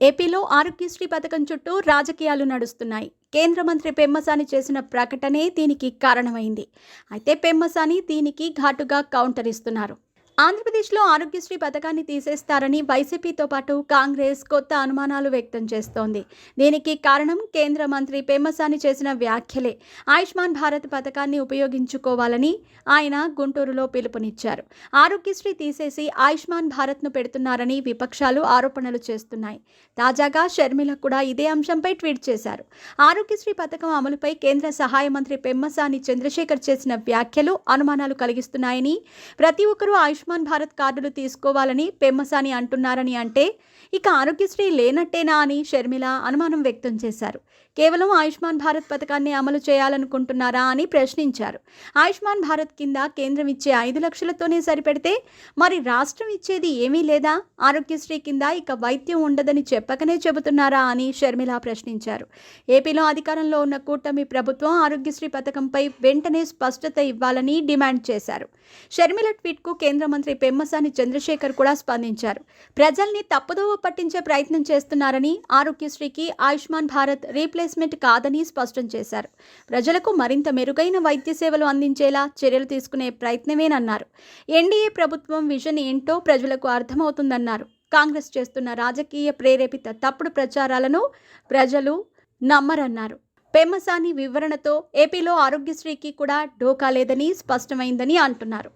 ఏపీలో ఆరోగ్యశ్రీ పథకం చుట్టూ రాజకీయాలు నడుస్తున్నాయి. కేంద్ర మంత్రి పెమ్మసాని చేసిన ప్రకటనే దీనికి కారణమైంది. అయితే పెమ్మసాని దీనికి ఘాటుగా కౌంటర్ ఇస్తున్నారు. ఆంధ్రప్రదేశ్లో ఆరోగ్యశ్రీ పథకాన్ని తీసేస్తారని వైసీపీతో పాటు కాంగ్రెస్ కొత్త అనుమానాలు వ్యక్తం చేస్తోంది. దీనికి కారణం కేంద్ర మంత్రి పెమ్మసాని చేసిన వ్యాఖ్యలే. ఆయుష్మాన్ భారత్ పథకాన్ని ఉపయోగించుకోవాలని ఆయన గుంటూరులో పిలుపునిచ్చారు. ఆరోగ్యశ్రీ తీసేసి ఆయుష్మాన్ భారత్ను పెడుతున్నారని విపక్షాలు ఆరోపణలు చేస్తున్నాయి. తాజాగా షర్మిల కూడా ఇదే అంశంపై ట్వీట్ చేశారు. ఆరోగ్యశ్రీ పథకం అమలుపై కేంద్ర సహాయ మంత్రి పెమ్మసాని చంద్రశేఖర్ చేసిన వ్యాఖ్యలు అనుమానాలు కలిగిస్తున్నాయని, ప్రతి ఒక్కరూ ఆయుష్మాన్ భారత్ కార్డులు తీసుకోవాలని పెమ్మసాని అంటున్నారని అంటే ఇక ఆరోగ్యశ్రీ లేనట్టేనా అని షర్మిల అనుమానం వ్యక్తం చేశారు. కేవలం ఆయుష్మాన్ భారత్ పథకాన్ని అమలు చేయాలనుకుంటున్నారా అని ప్రశ్నించారు. ఆయుష్మాన్ భారత్ కింద కేంద్రం ఇచ్చే 5 లక్షలతోనే సరిపెడితే మరి రాష్ట్రం ఇచ్చేది ఏమీ లేదా? ఆరోగ్యశ్రీ కింద ఇక వైద్యం ఉండదని చెప్పకనే చెబుతున్నారా అని షర్మిల ప్రశ్నించారు. ఏపీలో అధికారంలో ఉన్న కూటమి ప్రభుత్వం ఆరోగ్యశ్రీ పథకంపై వెంటనే స్పష్టత ఇవ్వాలని డిమాండ్ చేశారు. షర్మిల ట్వీట్కు కేంద్ర మంత్రి పెమ్మసాని చంద్రశేఖర్ కూడా స్పందించారు. ప్రజల్ని తప్పుదోవ పట్టించే ప్రయత్నం చేస్తున్నారని, ఆరోగ్యశ్రీకి ఆయుష్మాన్ భారత్ రీప్లేస్మెంట్ కాదని స్పష్టం చేశారు. ప్రజలకు మరింత మెరుగైన వైద్య సేవలు అందించేలా చర్యలు తీసుకునే ప్రయత్నమేనన్నారు. ఎన్డీఏ ప్రభుత్వం విజన్ ఏంటో ప్రజలకు అర్థమవుతుందన్నారు. కాంగ్రెస్ చేస్తున్న రాజకీయ ప్రేరేపిత తప్పుడు ప్రచారాలను ప్రజలు నమ్మరన్నారు. పెమ్మసాని వివరణతో ఏపీలో ఆరోగ్యశ్రీకి కూడా ఢోకా లేదని స్పష్టమైందని అంటున్నారు.